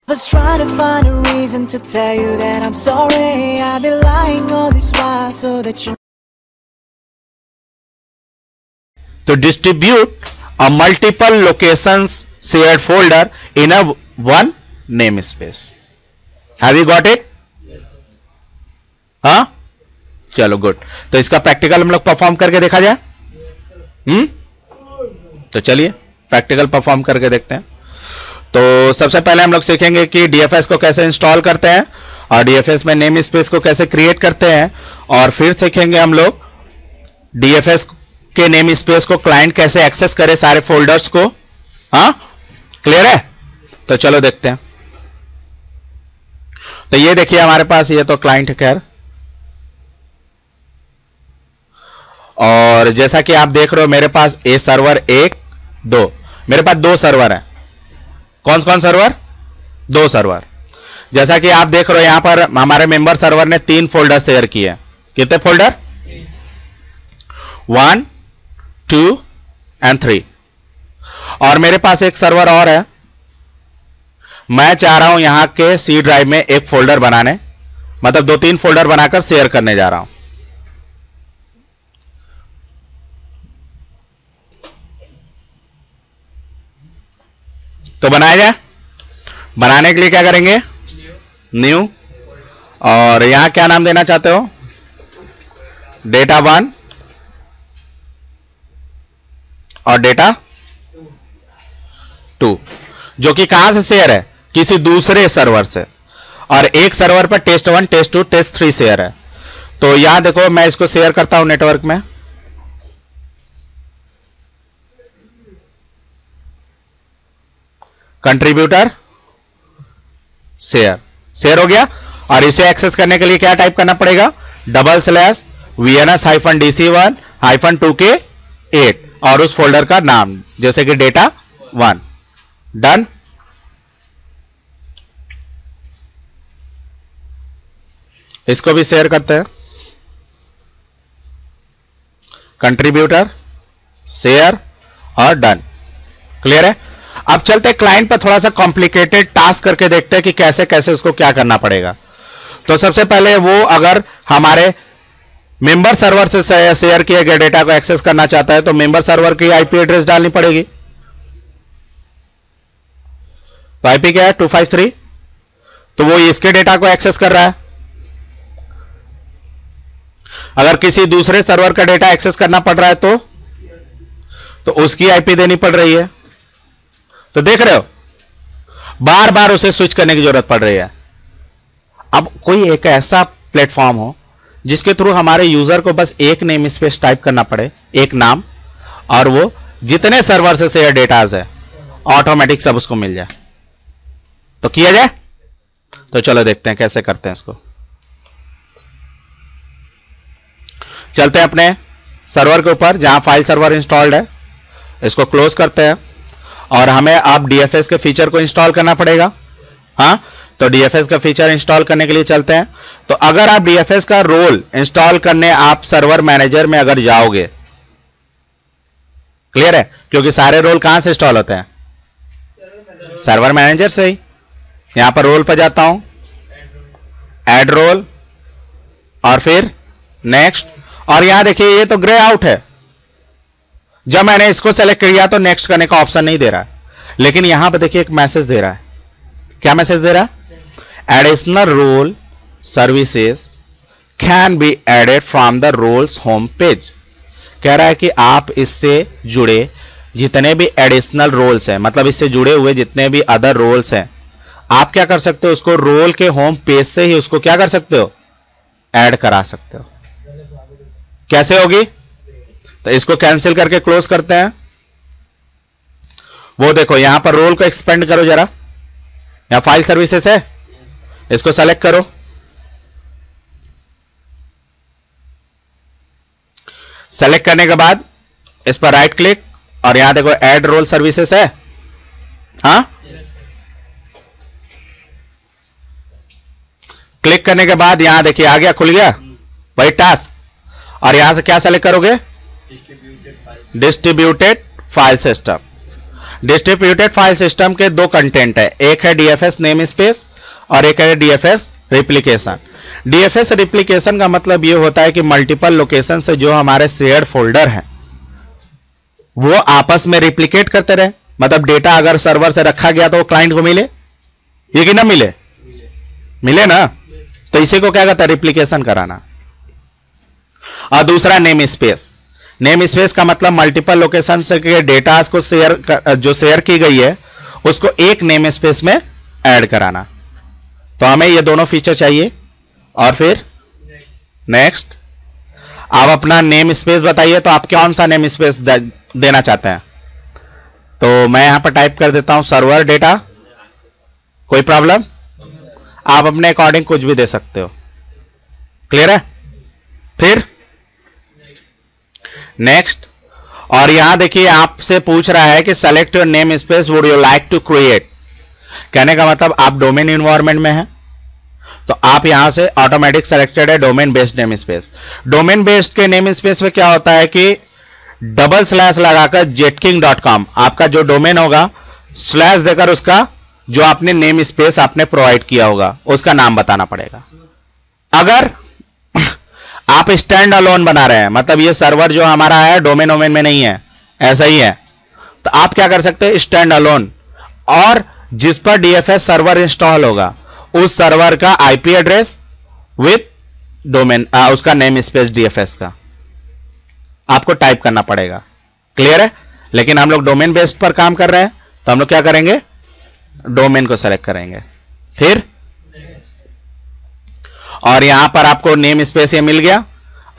was trying to find a reason to tell you that I'm sorry. I've been lying all this while so that you. To distribute a multiple locations shared folder in a one namespace. Have you got it? हाँ, चलो good. तो इसका practical हम लोग perform करके देखा जाए। तो चलिए प्रैक्टिकल परफॉर्म करके देखते हैं। तो सबसे पहले हम लोग सीखेंगे कि डीएफएस को कैसे इंस्टॉल करते हैं और डीएफएस में नेम स्पेस को कैसे क्रिएट करते हैं, और फिर सीखेंगे हम लोग डीएफएस के नेम स्पेस को क्लाइंट कैसे एक्सेस करे सारे फोल्डर्स को। हाँ, क्लियर है? तो चलो देखते हैं। तो ये देखिए हमारे पास ये तो क्लाइंट है खैर, और जैसा कि आप देख रहे हो मेरे पास ए सर्वर 1 2, मेरे पास 2 सर्वर है। कौन कौन सर्वर? 2 सर्वर। जैसा कि आप देख रहे हो यहां पर हमारे मेंबर सर्वर ने 3 फोल्डर शेयर किए। कितने फोल्डर? 1 2 एंड 3। और मेरे पास एक सर्वर और है। मैं चाह रहा हूं यहां के सी ड्राइव में एक फोल्डर बनाने, मतलब 2-3 फोल्डर बनाकर शेयर करने जा रहा हूं। तो बनाया जाए। बनाने के लिए क्या करेंगे? न्यू, और यहां क्या नाम देना चाहते हो? डेटा 1 और डेटा 2, जो कि कहां से शेयर है? किसी दूसरे सर्वर से, और एक सर्वर पर टेस्ट 1 टेस्ट 2 टेस्ट 3 शेयर है। तो यहां देखो मैं इसको शेयर करता हूं नेटवर्क में। कंट्रीब्यूटर शेयर हो गया। और इसे एक्सेस करने के लिए क्या टाइप करना पड़ेगा? /vns-dc1-2k8 और उस फोल्डर का नाम जैसे कि डेटा 1। डन। इसको भी शेयर करते हैं। कंट्रीब्यूटर शेयर और डन। क्लियर है? अब चलते हैं क्लाइंट पर, थोड़ा सा कॉम्प्लिकेटेड टास्क करके देखते हैं कि कैसे कैसे उसको क्या करना पड़ेगा। तो सबसे पहले वो अगर हमारे मेंबर सर्वर से शेयर किए गए डेटा को एक्सेस करना चाहता है तो मेंबर सर्वर की आईपी एड्रेस डालनी पड़ेगी। तो आईपी क्या है? 253। तो वो इसके डेटा को एक्सेस कर रहा है। अगर किसी दूसरे सर्वर का डेटा एक्सेस करना पड़ रहा है तो उसकी आईपी देनी पड़ रही है। तो देख रहे हो, बार बार उसे स्विच करने की जरूरत पड़ रही है। अब कोई एक ऐसा प्लेटफॉर्म हो जिसके थ्रू हमारे यूजर को बस एक नेम स्पेस टाइप करना पड़े, एक नाम, और वो जितने सर्वर से शेयर डेटाज है ऑटोमेटिक सब उसको मिल जाए। तो किया जाए? तो चलो देखते हैं कैसे करते हैं इसको। चलते हैं अपने सर्वर के ऊपर जहां फाइल सर्वर इंस्टॉल्ड है, इसको क्लोज करते हैं और हमें अब डीएफएस के फीचर को इंस्टॉल करना पड़ेगा। हाँ, तो डीएफएस का फीचर इंस्टॉल करने के लिए चलते हैं। तो अगर आप डीएफएस का रोल इंस्टॉल करने आप सर्वर मैनेजर में अगर जाओगे, क्लियर है, क्योंकि सारे रोल कहां से इंस्टॉल होते हैं? सर्वर मैनेजर से ही। यहां पर रोल पर जाता हूं, ऐड रोल, और फिर नेक्स्ट, और यहां देखिए ये तो ग्रे आउट है। जब मैंने इसको सेलेक्ट किया तो नेक्स्ट करने का ऑप्शन नहीं दे रहा है, लेकिन यहां पर देखिए एक मैसेज दे रहा है। क्या मैसेज दे रहा है? Additional role services can be added from the roles home page. कह रहा है कि आप इससे जुड़े जितने भी एडिशनल रोल्स हैं, मतलब इससे जुड़े हुए जितने भी अदर रोल्स हैं, आप क्या कर सकते हो? उसको रोल के होम पेज से ही उसको क्या कर सकते हो? ऐड करा सकते हो। कैसे होगी? तो इसको कैंसिल करके क्लोज करते हैं। वो देखो यहां पर रोल को एक्सपेंड करो जरा, यहां फाइल सर्विसेज है, इसको सेलेक्ट करो, सेलेक्ट करने के बाद इस पर राइट क्लिक और यहां देखो ऐड रोल सर्विसेज है। हाँ, क्लिक करने के बाद यहां देखिए आ गया, खुल गया वही टास्क, और यहां से क्या सेलेक्ट करोगे? Distributed file system. Distributed file system के दो कंटेंट है, एक है डीएफएस नेम स्पेस और एक है डीएफएस रिप्लिकेशन। डीएफएस रिप्लिकेशन का मतलब यह होता है कि मल्टीपल लोकेशन से जो हमारे शेयर्ड फोल्डर हैं वो आपस में रिप्लिकेट करते रहे। मतलब डेटा अगर सर्वर से रखा गया तो वो क्लाइंट को मिले, ये कि ना मिले, मिले ना, तो इसी को क्या कहता है, रिप्लिकेशन कराना। और दूसरा नेम स्पेस। नेम स्पेस का मतलब मल्टीपल लोकेशन से के डेटा को जो शेयर की गई है उसको एक नेम स्पेस में ऐड कराना। तो हमें ये दोनों फीचर चाहिए। और फिर नेक्स्ट, आप अपना नेम स्पेस बताइए, तो आप कौन सा नेम स्पेस देना चाहते हैं। तो मैं यहां पर टाइप कर देता हूं सर्वर डेटा, कोई प्रॉब्लम, आप अपने अकॉर्डिंग कुछ भी दे सकते हो। क्लियर है। फिर नेक्स्ट, और यहां देखिए आपसे पूछ रहा है कि select your namespace would you like to create. कहने का मतलब आप डोमेन इन्वायरमेंट में हैं तो आप यहां से ऑटोमेटिक सेलेक्टेड है domain based name space. Domain based के नेम स्पेस में क्या होता है कि डबल स्लैश लगाकर jetking.com आपका जो डोमेन होगा स्लैश देकर उसका जो आपने नेम स्पेस आपने प्रोवाइड किया होगा उसका नाम बताना पड़ेगा। अगर आप स्टैंड अलोन बना रहे हैं, मतलब ये सर्वर जो हमारा है डोमेन वोमेन में नहीं है, ऐसा ही है, तो आप क्या कर सकते हैं, स्टैंड अलोन, और जिस पर डीएफएस सर्वर इंस्टॉल होगा उस सर्वर का आईपी एड्रेस विथ डोमेन उसका नेम स्पेस डीएफएस का आपको टाइप करना पड़ेगा। क्लियर है। लेकिन हम लोग डोमेन बेस्ड पर काम कर रहे हैं तो हम लोग क्या करेंगे, डोमेन को सेलेक्ट करेंगे। फिर और यहां पर आपको नेम स्पेस ये मिल गया।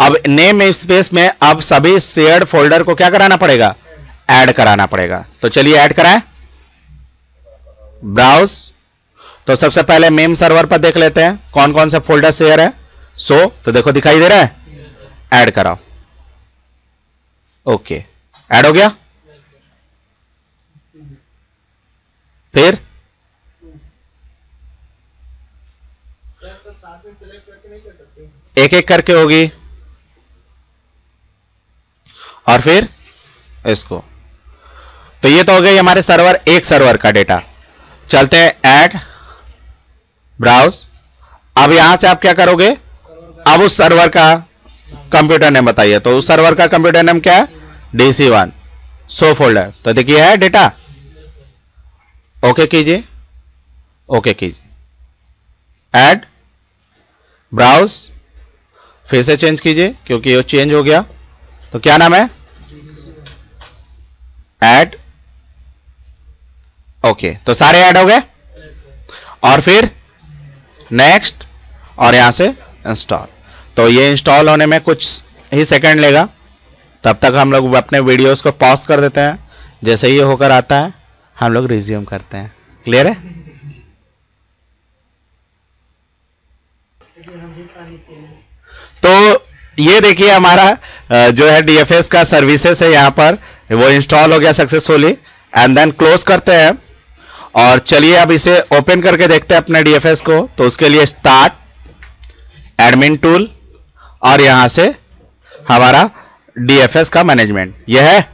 अब नेम स्पेस में अब सभी शेयर्ड फोल्डर को क्या कराना पड़ेगा, ऐड कराना पड़ेगा। तो चलिए ऐड कराएं। ब्राउज, तो सबसे पहले मेम सर्वर पर देख लेते हैं कौन कौन सा फोल्डर शेयर है। तो देखो दिखाई दे रहा है, ऐड कराओ। ओके, ऐड हो गया। फिर एक एक करके होगी, और फिर इसको। तो ये तो हो गया हमारे सर्वर, एक सर्वर का डेटा। चलते हैं ऐड ब्राउज। अब यहां से आप क्या करोगे, अब उस सर्वर का कंप्यूटर नेम बताइए। तो उस सर्वर का कंप्यूटर नेम क्या है, DC1 शो फोल्डर। तो देखिए है डेटा, ओके कीजिए, ओके कीजिए, ऐड ब्राउज, फिर से चेंज कीजिए क्योंकि ये चेंज हो गया। तो क्या नाम है, ऐड, ओके। तो सारे ऐड हो गए, और फिर नेक्स्ट, और यहां से इंस्टॉल। तो ये इंस्टॉल होने में कुछ ही सेकंड लेगा, तब तक हम लोग अपने वीडियोस को पॉज कर देते हैं। जैसे ही ये होकर आता है हम लोग रिज्यूम करते हैं। क्लियर है। तो ये देखिए हमारा जो है डीएफएस का सर्विसेज है, यहां पर वो इंस्टॉल हो गया सक्सेसफुली। एंड देन क्लोज करते हैं, और चलिए अब इसे ओपन करके देखते हैं अपने डीएफएस को। तो उसके लिए स्टार्ट, एडमिन टूल, और यहां से हमारा डीएफएस का मैनेजमेंट यह है,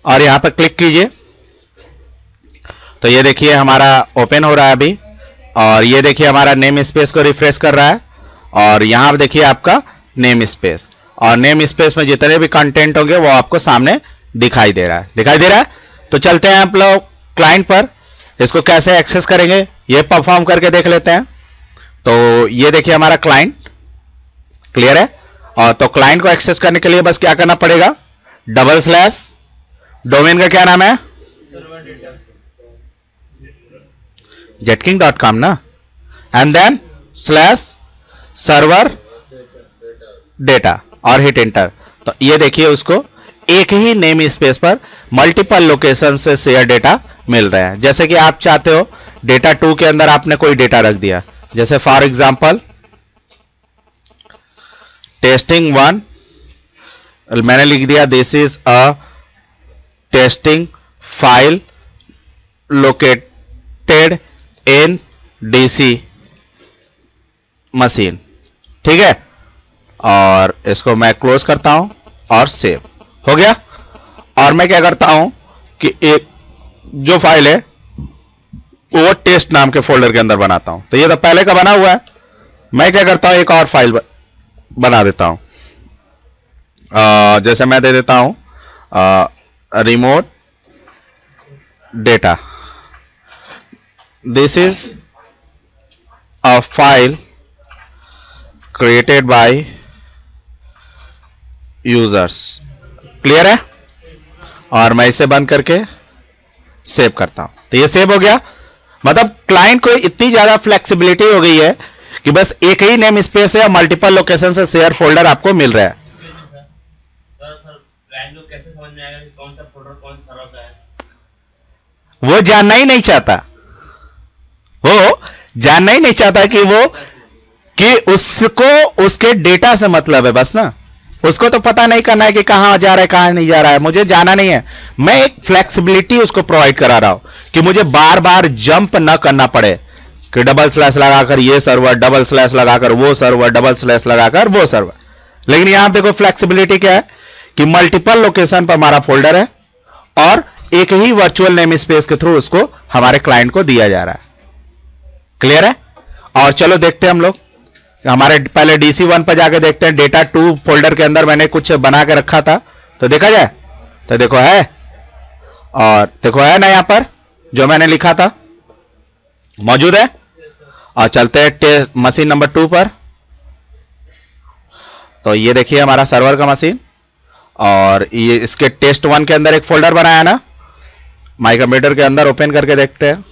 और यहां पर क्लिक कीजिए। तो ये देखिए हमारा ओपन हो रहा है अभी, और ये देखिए हमारा नेम स्पेस को रिफ्रेश कर रहा है, और यहां देखिए आपका नेम स्पेस, और नेम स्पेस में जितने भी कंटेंट होंगे वो आपको सामने दिखाई दे रहा है, दिखाई दे रहा है। तो चलते हैं आप लोग क्लाइंट पर, इसको कैसे एक्सेस करेंगे ये परफॉर्म करके देख लेते हैं। तो ये देखिए हमारा क्लाइंट, क्लियर है। और तो क्लाइंट को एक्सेस करने के लिए बस क्या करना पड़ेगा, डबल स्लैश, डोमेन का क्या नाम है, jetking.com ना, and then slash server data, और हिट एंटर। तो ये देखिए उसको एक ही नेम स्पेस पर मल्टीपल लोकेशन से शेयर डेटा मिल रहा है। जैसे कि आप चाहते हो डेटा 2 के अंदर आपने कोई डेटा रख दिया, जैसे फॉर एग्जांपल टेस्टिंग 1, मैंने लिख दिया this is a testing file located in DC machine, ठीक है। और इसको मैं क्लोज करता हूं और सेव हो गया। और मैं क्या करता हूं कि एक जो फाइल है वो टेस्ट नाम के फोल्डर के अंदर बनाता हूं। तो ये तो पहले का बना हुआ है, मैं क्या करता हूं एक और फाइल बना देता हूं। जैसे मैं दे देता हूं remote data, this is a file created by users. Clear है? और मैं इसे बंद करके सेव करता हूं। तो ये सेव हो गया। मतलब क्लाइंट को इतनी ज्यादा फ्लेक्सिबिलिटी हो गई है कि बस एक ही नेम स्पेस है और मल्टीपल लोकेशन से शेयर फोल्डर आपको मिल रहा है। क्लाइंट को कैसे समझ में आएगा कि कौन सा फोल्डर कौन सा सर्वर का है? वो जानना ही नहीं चाहता, वो जानना ही नहीं चाहता कि उसको उसके डेटा से मतलब है बस ना। उसको तो पता नहीं करना है कि कहां जा रहा है कहां नहीं जा रहा है, मुझे जाना नहीं है। मैं एक फ्लेक्सिबिलिटी उसको प्रोवाइड करा रहा हूं कि मुझे बार बार जंप ना करना पड़े कि डबल स्लैश लगाकर ये सर्वर, डबल स्लैश लगाकर वो सर्वर, डबल स्लैश लगाकर वो सर्वर। लेकिन यहां देखो फ्लेक्सिबिलिटी क्या है कि मल्टीपल लोकेशन पर हमारा फोल्डर है और एक ही वर्चुअल नेम स्पेस के थ्रू उसको हमारे क्लाइंट को दिया जा रहा है। क्लियर है? और चलो देखते हैं हम लोग हमारे पहले DC1 पर जाके देखते हैं। डेटा 2 फोल्डर के अंदर मैंने कुछ बना के रखा था, तो देखा जाए तो देखो है, और देखो है ना यहां पर जो मैंने लिखा था मौजूद है। और चलते हैं मशीन नंबर 2 पर। तो ये देखिए हमारा सर्वर का मशीन, और ये इसके टेस्ट 1 के अंदर एक फोल्डर बनाया ना, माई कंप्यूटर के अंदर ओपन करके देखते हैं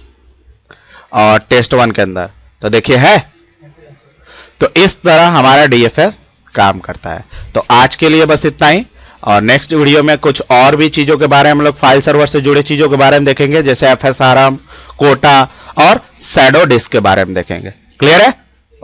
और टेस्ट 1 के अंदर तो देखिए है। तो इस तरह हमारा DFS काम करता है। तो आज के लिए बस इतना ही, और नेक्स्ट वीडियो में कुछ और भी चीजों के बारे में हम लोग फाइल सर्वर से जुड़े चीजों के बारे में देखेंगे, जैसे FSRM, कोटा और शैडो डिस्क के बारे में देखेंगे। क्लियर है?